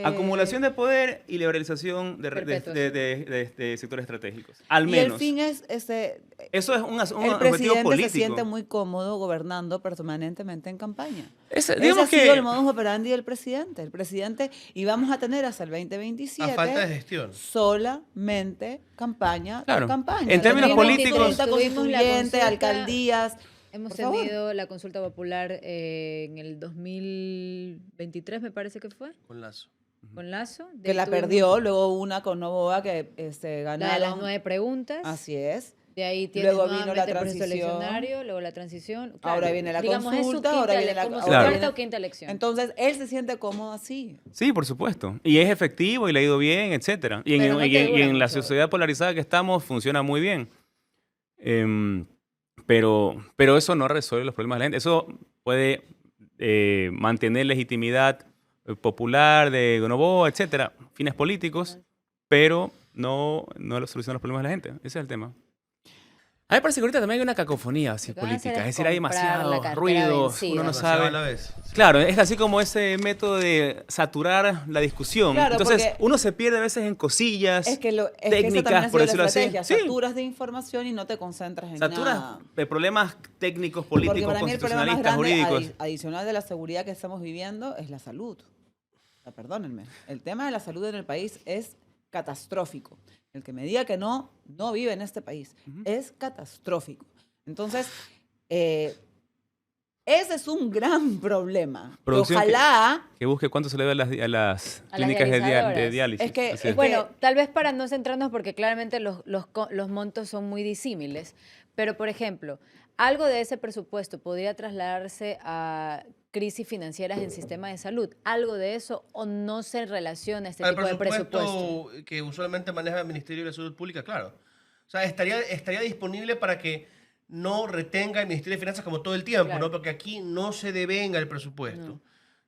Acumulación de poder y liberalización Perpetuación. de sectores estratégicos. Al Y el menos. fin es... Eso es un el objetivo presidente político. se siente muy cómodo gobernando permanentemente en campaña. Ese- Ese digamos ha sido que el modus operandi del presidente. El presidente, y vamos a tener hasta el 2027 A falta de gestión. solamente campaña Claro. de campaña. En términos 2023, políticos- Tuvimos la constituyente, consulta- alcaldías. Hemos Por favor. tenido la consulta popular en el 2023, me parece que fue, Con Lazo. con Lazo. De Que ahí la tuvimos perdió, luego una con Novoa que La de las ganaron. 9 preguntas. Así es. De ahí tiene Luego vino la nuevamente el proceso transición. eleccionario, luego la transición. Ahora viene la digamos, es su consulta, quinta ahora viene ele- como su Claro. cuarta o quinta elección. Entonces, él se siente cómodo así. Sí, por supuesto. Y es efectivo y le ha ido bien, etcétera. Y Pero no te y dura en la mucho. sociedad polarizada que estamos funciona muy bien. Pero eso no resuelve los problemas de la gente. Eso puede mantener legitimidad popular de Noboa, etcétera, fines políticos, pero no soluciona los problemas de la gente. Ese es el tema. A mí me parece que ahorita también hay una cacofonía así, Lo que van a hacer política. Es es decir, hay comprar la demasiados cartera ruidos, vencida. uno no Demasiado sabe. a la vez. Claro, es así como ese método de saturar la discusión. Claro, Entonces, porque- uno se pierde a veces en cosillas Es que, esa técnicas, también ha por sido la decirlo así. estrategia. Sí. Saturas de información y no te concentras en Saturas nada. de problemas técnicos, Porque políticos, para mí el problema más constitucionalistas, grande, jurídicos. adicional de la seguridad que estamos viviendo, es la salud. O sea, perdónenme. El tema de la salud en el país es catastrófico. El que me diga que no vive en este país. Es catastrófico. Entonces, ese es un gran problema. Que Producción ojalá... Que busque cuánto se le debe a las A las clínicas de dializadoras. diálisis. Es que- Así es Bueno, tal vez para no centrarnos, porque claramente los montos son muy disímiles, pero por ejemplo, algo de ese presupuesto podría trasladarse a crisis financieras en el sistema de salud. ¿Algo de eso o no se relaciona a este Al tipo de presupuesto? presupuesto que usualmente maneja el Ministerio de Salud Pública, claro. O sea, estaría disponible para que no retenga el Ministerio de Finanzas como todo el tiempo, Claro. ¿no? Porque aquí no se devenga el presupuesto, No.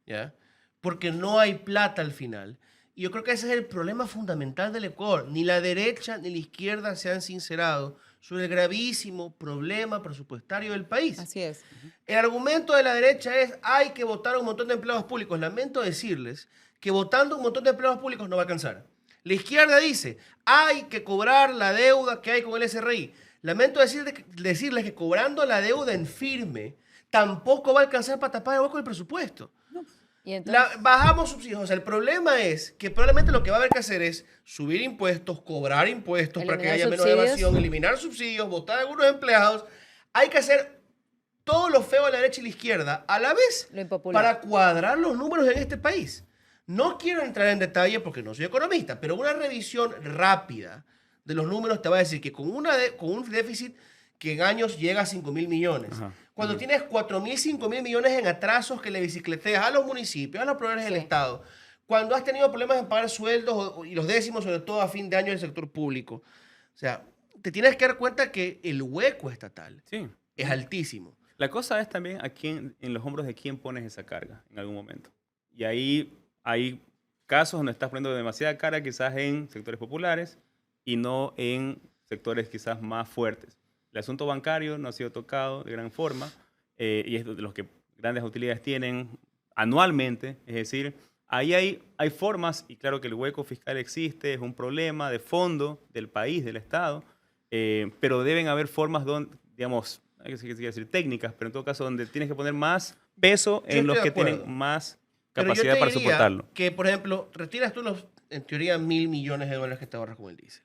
¿ya? Porque no hay plata al final. Y yo creo que ese es el problema fundamental del Ecuador. Ni la derecha ni la izquierda se han sincerado sobre el gravísimo problema presupuestario del país. Así es. El argumento de la derecha es hay que votar un montón de empleados públicos. Lamento decirles que votando un montón de empleados públicos no va a alcanzar. La izquierda dice hay que cobrar la deuda que hay con el SRI. Lamento decirles que cobrando la deuda en firme tampoco va a alcanzar para tapar el hueco del presupuesto. Y entonces, Bajamos subsidios. O sea, el problema es que probablemente lo que va a haber que hacer es subir impuestos, cobrar impuestos para que Eliminar haya menos subsidios. evasión, eliminar subsidios, votar a algunos empleados. Hay que hacer todo lo feo a la derecha y la izquierda a la vez Lo impopular. para cuadrar los números en este país. No quiero entrar en detalle porque no soy economista, pero una revisión rápida de los números te va a decir que con un déficit que en años llega a 5.000 millones, Ajá. cuando tienes 4.000, 5.000 millones en atrasos que le bicicleteas a los municipios, a los proveedores del Sí. Estado, cuando has tenido problemas en pagar sueldos y los décimos, sobre todo a fin de año del sector público. O sea, te tienes que dar cuenta que el hueco estatal Sí. es altísimo. La cosa es también en los hombros de quién pones esa carga en algún momento. Y ahí hay casos donde estás poniendo demasiada carga quizás en sectores populares y no en sectores quizás más fuertes. El asunto bancario no ha sido tocado de gran forma y es de los que grandes utilidades tienen anualmente. Es decir, ahí hay formas, y claro que el hueco fiscal existe, es un problema de fondo del país, del Estado, pero deben haber formas donde, digamos, hay que decir técnicas, pero en todo caso donde tienes que poner más peso en los que tienen más Pero yo capacidad te para diría soportarlo. que, por ejemplo, retiras tú los, en teoría, 1.000 millones de dólares que te ahorras con el diésel.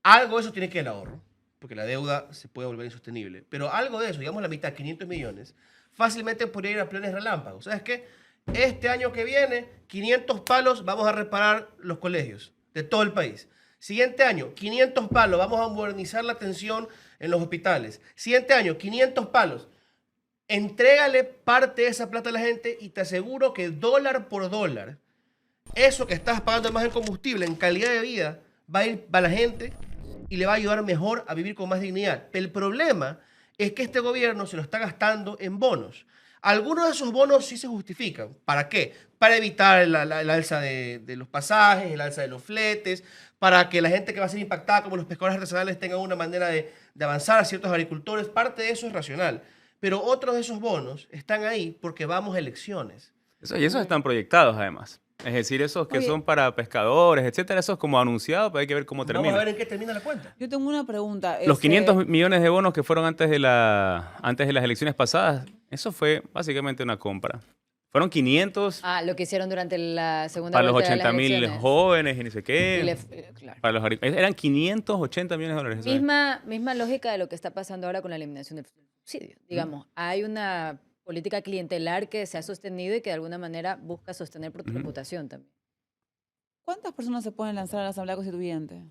Algo de eso tiene que ir al ahorro, porque la deuda se puede volver insostenible. Pero algo de eso, digamos la mitad, 500 millones, fácilmente podría ir a planes relámpagos. ¿Sabes qué? Este año que viene, 500 palos, vamos a reparar los colegios de todo el país. Siguiente año, 500 palos, vamos a modernizar la atención en los hospitales. Siguiente año, 500 palos. Entrégale parte de esa plata a la gente y te aseguro que dólar por dólar, eso que estás pagando más en combustible, en calidad de vida, va a ir para la gente y le va a ayudar mejor a vivir con más dignidad. El problema es que este gobierno se lo está gastando en bonos. Algunos de esos bonos sí se justifican. ¿Para qué? Para evitar el alza de los pasajes, el alza de los fletes, para que la gente que va a ser impactada, como los pescadores artesanales, tengan una manera de avanzar, a ciertos agricultores. Parte de eso es racional. Pero otros de esos bonos están ahí porque vamos a elecciones. Y esos están proyectados además. Es decir, esos que son para pescadores, etcétera, eso es como anunciado, pero hay que ver cómo termina. Vamos a ver en qué termina la cuenta. Yo tengo una pregunta. Los 500 millones de bonos que fueron antes de las elecciones pasadas, eso fue básicamente una compra. Fueron 500 Lo que hicieron durante la segunda para los vuelta de las 80.000 elecciones. jóvenes y ni sé qué. Claro. Para eran 580 millones de dólares. ¿Sabes? Misma lógica de lo que está pasando ahora con la eliminación del subsidio. Digamos, hay una política clientelar que se ha sostenido y que de alguna manera busca sostener por tu reputación también. ¿Cuántas personas se pueden lanzar a la Asamblea Constituyente?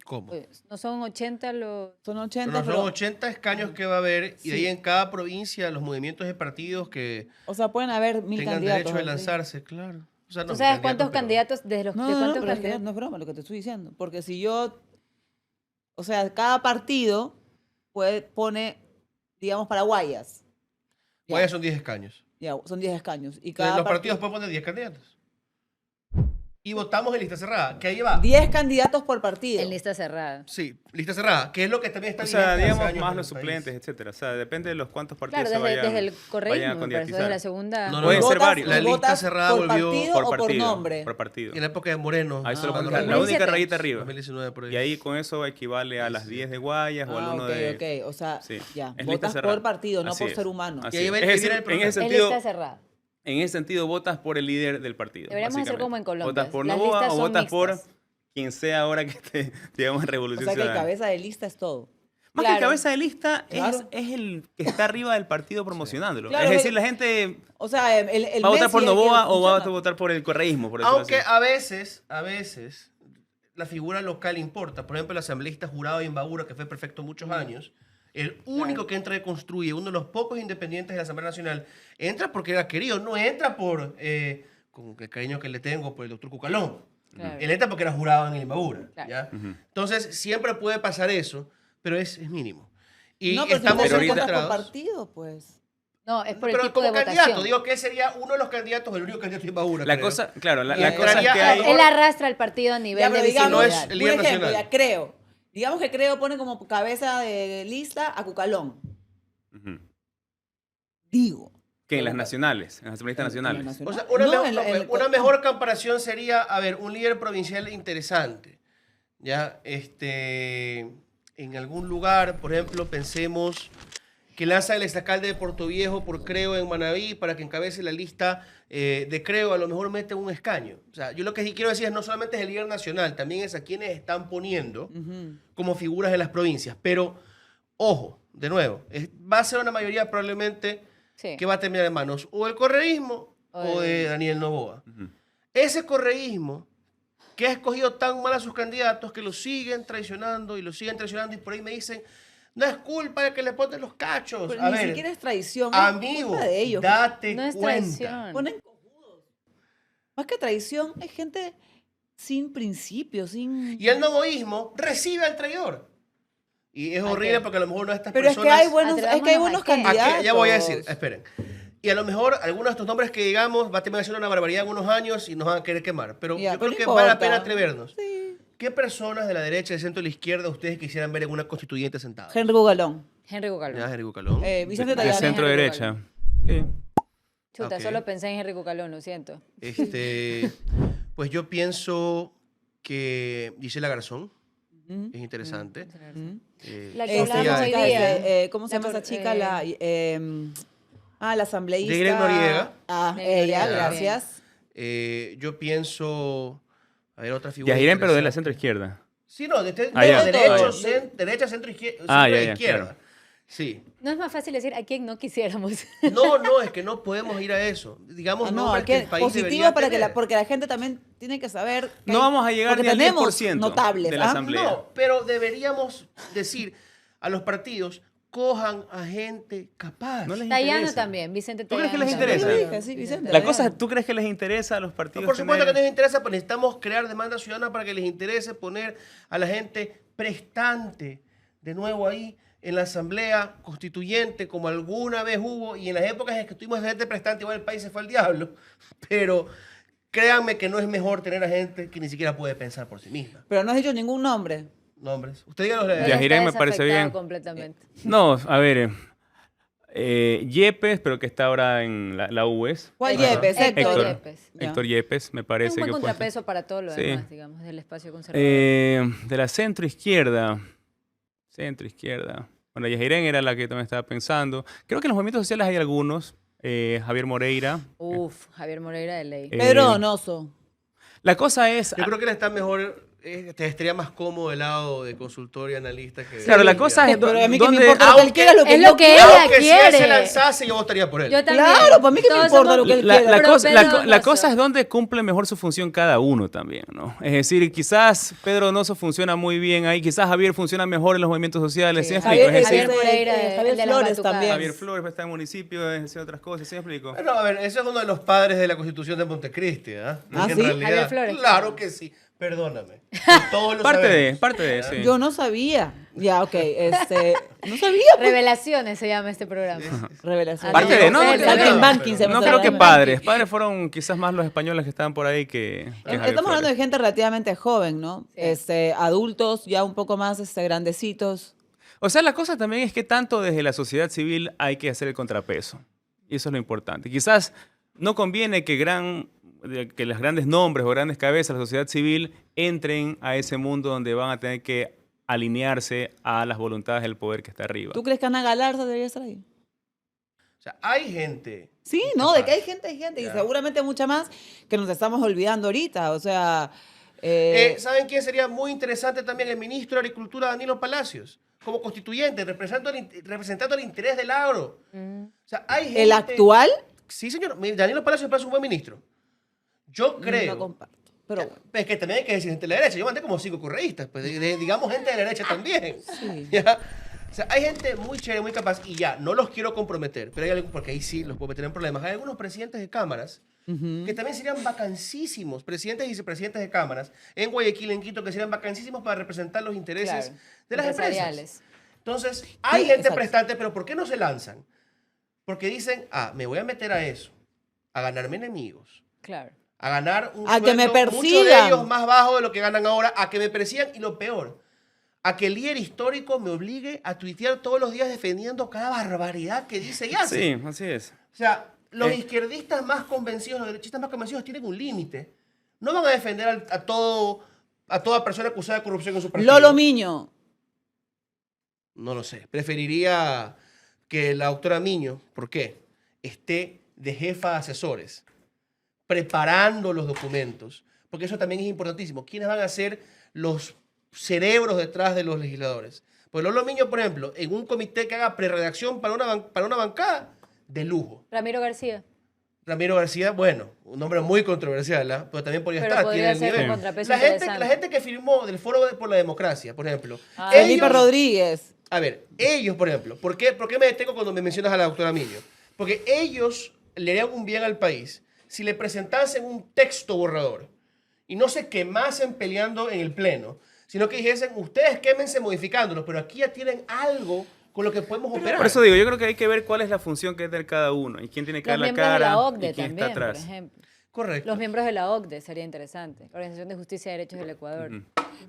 ¿Cómo? Pues, ¿no son 80 los...? Son 80, Pero pero, son 80 escaños que va a haber y Sí. de ahí en cada provincia los movimientos de partidos que o sea, pueden haber 1000 tengan candidatos. derecho de así. lanzarse, claro. O sea, no, ¿Tú sabes candidatos, cuántos pero- candidatos, desde los No, de no, cuántos pero es que candidatos? no es broma lo que te estoy diciendo. Porque si yo, o sea, cada partido pone, digamos, paraguayas. Ya, Guayas son 10 escaños. ya, son 10 escaños. Y Entonces, cada los partido, partidos pueden poner 10 candidatos. Y votamos en lista cerrada, que ahí va. 10 candidatos por partido. En lista cerrada. Sí, lista cerrada, que es lo que también está O sea, vigente hace digamos años más en los el país. suplentes, etcétera. O sea, depende de los cuántos partidos Claro, se desde el vayan a correísmo, me parece, candidatizar. desde la segunda... No, Pueden ¿Y ser votas- varios. La y lista votas cerrada por volvió partido Por o por partido. nombre. Por partido. En la época de Moreno. Ahí solo cuando pones ganó la el única 2017. rayita arriba. 2019 por ahí. Y ahí con eso equivale a las 10 de Guayas o al Ah, 1 ok, de... ok. O sea, Sí. ya. Es lista Votas cerrada. por partido, no Así por es. ser humano. Así Y ahí es. va- Es y decir, viene el en problema. ese En sentido... lista cerrada. En ese sentido, votas por el líder del partido. Deberíamos hacer básicamente. como en Colombia. Votas por Las Novoa listas o son votas por mixtas. quien sea ahora que esté, digamos, en O Revolución sea que el Ciudadana. cabeza de lista es todo. Más Claro. que cabeza de lista, Claro. es el que está arriba del partido promocionándolo. Claro, es decir, la gente O sea, el va a votar por Messi es el que Novoa o va a funciona. votar por el correísmo, por decirlo Aunque así. a veces, la figura local importa. Por ejemplo, el asambleísta Jurado de Imbabura, que fue perfecto muchos años, el único que entra y construye, uno de los pocos independientes de la Asamblea Nacional, entra porque era querido, no entra por, con el cariño que le tengo por el doctor Cucalón. Claro. Él entra porque era jurado en el Imbabura. Claro. ¿Ya? Ujú. Entonces, siempre puede pasar eso, pero es mínimo. Y No, pero estamos si Pero ustedes votan por encontrados. partido, pues. No, es por el Pero tipo de como candidato, votación. digo que él sería uno de los candidatos, el único candidato de Imbabura. La creo. cosa, claro, Y la cosa es que entraría hay... a- Él arrastra al partido a nivel Ya, de pero digamos, no es visibilidad. el un líder ejemplo, nacional. ya Creo. Digamos que Creo pone como cabeza de lista a Cucalón. Ujú. Digo. Que en las nacionales, en las asambleístas nacionales. O sea, una, No, una mejor comparación sería, a ver, un líder provincial interesante. Ya, en algún lugar, por ejemplo, pensemos que lanza el exalcalde de Puerto Viejo por Creo en Manabí para que encabece la lista de Creo, a lo mejor mete un escaño. O sea, yo lo que sí quiero decir es no solamente es el líder nacional, también es a quienes están poniendo como figuras de las provincias. Pero, ojo, de nuevo, va a ser una mayoría probablemente Sí. que va a terminar en manos o del correísmo o de Daniel Noboa. Ujú. Ese correísmo que ha escogido tan mal a sus candidatos que los siguen traicionando y por ahí me dicen, no es culpa de que le ponen los cachos. Pero A ni ver, siquiera es traición. es amigo, culpa de ellos. date No es cuenta. traición. Ponen cojudos. Más que traición, es gente sin principios, sin... Y el novoísmo recibe al traidor. Y es ¿A horrible qué? porque a lo mejor no estas Pero es que personas... hay buenos, es que hay buenos Atrevámonos a qué. candidatos. Ya voy a decir, esperen. Y a lo mejor algunos de estos nombres que digamos va a terminar siendo una barbaridad en unos años y nos van a querer quemar. Pero Ya, yo pero creo que no vale la importa. pena atrevernos. Sí. ¿Qué personas de la derecha, del centro y de la izquierda ustedes quisieran ver en una constituyente sentada? Henry Bugalón. Henry Bugalón. Ya, Jerry Bucalón. Vicente De Tallane. centro Henry derecha. Sí. Chuta, Ok. solo pensé en Henry Cucalón, lo siento. Pues yo pienso que Gisela Garzón Ujú. es interesante. Ujú. La que ella hablamos hoy es- día. ¿Cómo se La llama esa cor- chica? La asambleísta. Yairén Noriega. Yairén Ella, Noriega, gracias. Yo pienso, a ver, otra figura Yajiren, pero de la interesante. centro izquierda. Sí, no, ya. derecho, Ah, ya. derecha, centro, izquierda. Ah, centro ya, de ya, izquierda. claro. Sí. No es más fácil decir a quién no quisiéramos. No, es que no podemos ir a eso. Digamos, No, nombres hay que que el país positivo debería para que tener. porque la gente también tiene que saber que No vamos a llegar porque ni al tenemos 10% notables, de la ¿ah? asamblea. No, pero deberíamos decir a los partidos, cojan a gente capaz. No les Tayano interesa. también, Vicente ¿Tú crees que Tayano les también. interesa? Yo dije, sí, Vicente. La cosa es, ¿tú crees que les interesa a los No, partidos por supuesto que tener- no les interesa, pero necesitamos crear demanda ciudadana para que les interese poner a la gente prestante de nuevo ahí en la asamblea constituyente, como alguna vez hubo, y en las épocas en que tuvimos gente prestante, igual el país se fue al diablo, pero créanme que no es mejor tener a gente que ni siquiera puede pensar por sí misma. Pero no has dicho ningún nombre. Nombres. Usted díganos Él Ya, Yajiren está me parece desafectado bien. completamente. No, a ver. Yepes, pero que está ahora en la UES. ¿Cuál Ajá. Yepes? Héctor Héctor. Yepes. Ya. Héctor Yepes, me Es parece un buen que puede- contrapeso para todo lo Sí. demás, digamos, del espacio conservador. De la centro izquierda. Centro izquierda. Bueno, Yajiren era la que también estaba pensando. Creo que en los movimientos sociales hay algunos. Javier Moreira. Uf, Javier Moreira de ley. Pedro Donoso. La cosa es. Yo creo que él está mejor, te estaría más cómodo del lado de consultor y analista que... Claro, la cosa es. Pero a mí que me ¿dónde- importa lo que él quiera, lo que es yo lo que quiera. ella Aunque si él quiere. se lanzase, yo votaría por él. Yo también. Claro, para mí que me Todos importa somos- lo que él La, quiera. la Pero cosa, Pedro la cosa Donoso. es dónde cumple mejor su función cada uno también, ¿no? Es decir, quizás Pedro Donoso funciona muy bien ahí, quizás Javier funciona mejor en los movimientos sociales, ¿sí me explico? Javier, Es decir, Javier Moreira, Javier el de las Flores batucadas. también. Javier Flores está en municipio, hace otras cosas, ¿sí me explico? Bueno, a ver, ese es uno de los padres de la Constitución de Montecristi, ¿ah? ¿Ah, Que en sí? realidad- Javier Flores. Claro que sí. Perdóname. Todos lo sabemos. Parte de, sí. Yo no sabía. Ya, ok. No sabía. Pues. Revelaciones se llama este programa. Revelación. Parte de, no, Sí, no, el creo que- Saltimbanqui Banking se no me creo que sale. padres. Padres fueron quizás más los españoles que estaban por ahí que Javier Estamos hablando de Flores. gente relativamente joven, ¿no? Sí. Adultos, ya un poco más grandecitos. O sea, la cosa también es que tanto desde la sociedad civil hay que hacer el contrapeso. Y eso es lo importante. Quizás no conviene que los grandes nombres o grandes cabezas de la sociedad civil entren a ese mundo donde van a tener que alinearse a las voluntades del poder que está arriba. ¿Tú crees que Ana Galarza debería estar ahí? O sea, hay gente. Sí, no, de que hay gente, hay gente. Y Ya. seguramente mucha más que nos estamos olvidando ahorita. O sea. ¿Saben quién sería muy interesante también? El ministro de Agricultura, Danilo Palacios, como constituyente, representando el interés del agro. O sea, hay gente... ¿El actual? Sí, señor. Danilo Palacios me parece un buen ministro. Yo creo... No comparto. Pero bueno. Es que también hay que decir gente de la derecha. Yo mandé como 5 correístas, pues, digamos gente de la derecha también. Sí. ¿Ya? O sea, hay gente muy chévere, muy capaz, y ya, no los quiero comprometer, pero hay algo, porque ahí sí los puedo meter en problemas. Hay algunos presidentes de cámaras que también serían vacancísimos, presidentes y vicepresidentes de cámaras, en Guayaquil, en Quito, que serían vacancísimos para representar los intereses Claro, de las empresas. empresariales. Entonces, hay gente exacto. prestante, pero ¿por qué no se lanzan? Porque dicen, me voy a meter a eso, a ganarme enemigos, Claro. a ganar un A que me sueldo, muchos de persigan. ellos más bajo de lo que ganan ahora, a que me persigan, y lo peor, a que el líder histórico me obligue a tuitear todos los días defendiendo cada barbaridad que dice y hace. Sí, así es. O sea, los izquierdistas más convencidos, los derechistas más convencidos tienen un límite. No van a defender a toda persona acusada de corrupción en su partido. Lolo Miño. No lo sé. Preferiría que la doctora Miño, ¿por qué? Esté de jefa de asesores, preparando los documentos, porque eso también es importantísimo. ¿Quiénes van a ser los cerebros detrás de los legisladores? Pues Lolo Miño, por ejemplo, en un comité que haga preredacción para una bancada, de lujo. Ramiro García. Ramiro García, bueno, un nombre muy controversial, ¿ah? Pero también podría Pero estar. podría tiene el ser nivel. un contrapeso La gente interesante. que firmó del Foro por la Democracia, por ejemplo. Felipe Rodríguez. A ver, ellos, por ejemplo, ¿por qué me detengo cuando me mencionas a la doctora Miño? Porque ellos le harían un bien al país si le presentasen un texto borrador y no se quemasen peleando en el pleno, sino que dijesen, ustedes quémense modificándolo, pero aquí ya tienen algo con lo que podemos operar. Por eso digo, yo creo que hay que ver cuál es la función que es de cada uno y quién tiene que Los dar la miembros de cara la y OCDE quién también, está atrás. por ejemplo. Correcto. Los miembros de la OCDE sería interesante. Organización de Justicia y Derechos del Ecuador. Ujú.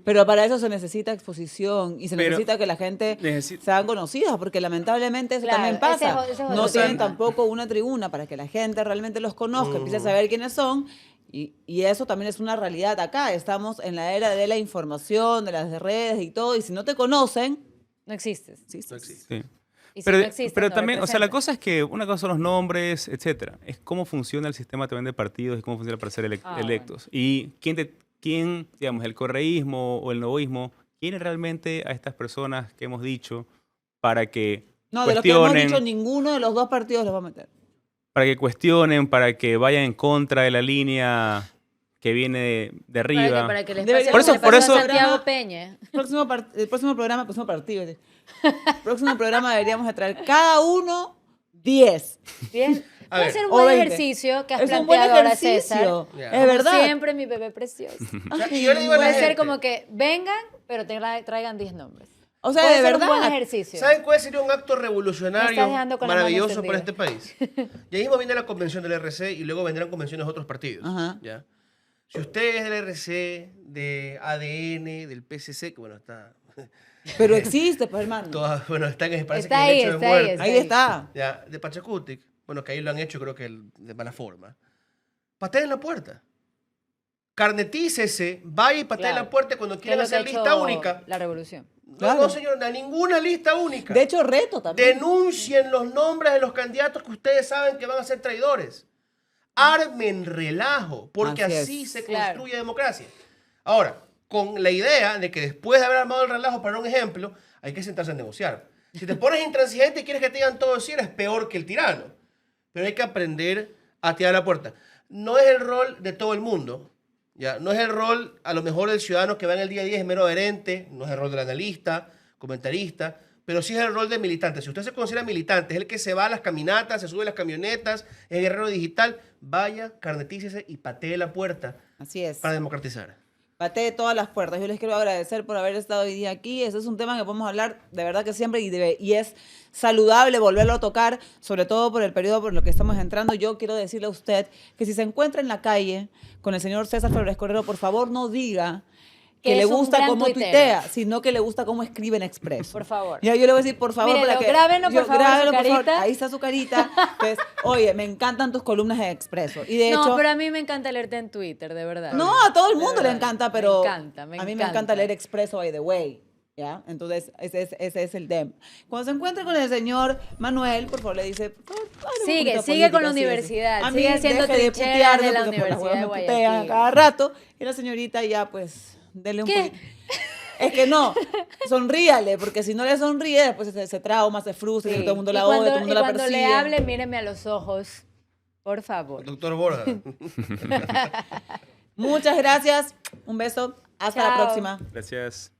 Pero para eso se necesita exposición y se Pero necesita que la gente necesi- sean conocidas, porque lamentablemente eso Claro, también pasa. ese es otro No tienen tema. tampoco una tribuna para que la gente realmente los conozca, empiece a saber quiénes son. Y eso también es una realidad acá. Estamos en la era de la información, de las redes y todo. Y si no te conocen, No existes. existes. No existe. Sí. Y si Pero, no existes, pero no también, o sea, la representas. cosa es que una cosa son los nombres, etcétera. Es cómo funciona el sistema también de partidos y cómo funciona para ser Ah, electos. Y quién, digamos, el correísmo o el novoísmo, quién realmente a estas personas que hemos dicho para que No, de lo que hemos cuestionen, dicho, ninguno de los dos partidos los va a meter. para que cuestionen, para que vayan en contra de la línea que viene de arriba. Para que les Debería- pase lo que Por le eso- pasó a por Santiago eso- Peña. El próximo partido. Próximo programa deberíamos de traer cada uno 10. Bien. A Puede ver, ser un o buen 20. ejercicio que has Es un buen planteado ahora, César. ejercicio. Ya. Es Como verdad. siempre, mi bebé precioso. O sea, y yo le digo a la Puede ser gente, como que vengan, pero traigan 10 nombres. O sea, Puede de ser verdad. un buen ejercicio. ¿saben cuál sería un acto Me revolucionario estás dejando con la mano maravilloso para este extendida. país? Y ahí mismo viene la convención del RC y luego vendrán convenciones de otros partidos. Ajá. ¿Ya? Si usted es del RC, de ADN, del PCC, que bueno, está... Pero existe, pues, hermano. Todas, bueno, están en parece Está que en ahí, el hecho de está ahí, muerte. está Ahí está. Ya, de Pachacutic, bueno, que ahí lo han hecho creo que de mala forma. Pateen la puerta. Carnetícese, vaya y pateen Claro. la puerta cuando ¿Qué es quieran lo que ha hacer lista hecho única. la revolución? No, Claro. no, señor, a ninguna lista única. De hecho, reto también. Denuncien los nombres de los candidatos que ustedes saben que van a ser traidores. Armen relajo, porque Así así, es. se Claro. construye democracia. Ahora, con la idea de que después de haber armado el relajo, para un ejemplo, hay que sentarse a negociar. Si te pones intransigente y quieres que te digan todo sí, eres peor que el tirano. Pero hay que aprender a tirar la puerta. No es el rol de todo el mundo. ¿Ya? No es el rol, a lo mejor, del ciudadano que va en el día a día, es mero adherente, no es el rol del analista, comentarista, pero sí es el rol del militante. Si usted se considera militante, es el que se va a las caminatas, se sube a las camionetas, es guerrero digital, vaya, carnetícese y patee la puerta Así es. para democratizar. Patee todas las puertas. Yo les quiero agradecer por haber estado hoy día aquí. Ese es un tema que podemos hablar de verdad que siempre y es saludable volverlo a tocar, sobre todo por el periodo por el que estamos entrando. Yo quiero decirle a usted que si se encuentra en la calle con el señor César Febres Cordero, por favor no diga que Que le es un gusta gran cómo tuitero. tuitea, sino que le gusta cómo escribe en Expreso. Por favor. Ya, yo le voy a decir, por favor, Mírelo, para que... grábenlo, por favor, grábenlo, su por favor. carita. Ahí está su carita. Entonces, oye, me encantan tus columnas en Expreso. Y de No, hecho... pero a mí me encanta leerte en Twitter, de verdad. No, a todo el De mundo le verdad. encanta, pero Me encanta, a mí me encanta leer Expreso, by the way. ¿Ya? Entonces, ese es el tema. Cuando se encuentre con el señor Manuel, por favor, le dice... "Por favor, háblame un Sigue, poquito de sigue con política", la sí, universidad, A mí, sigue haciendo deje de trincheras putearme, de la porque por las Universidad de huevas me putean Guayaquil. a cada rato. Y la señorita ya, pues, dele un ¿Qué? poquito. Es que no, sonríale, porque si no le sonríe, después se trauma, se frustra, y Sí. todo el mundo Y la cuando- odia, todo el mundo y la cuando persigue. le hable, míreme a los ojos, por favor. Doctor Borja. Muchas gracias, un beso, hasta la Chao. próxima. Gracias.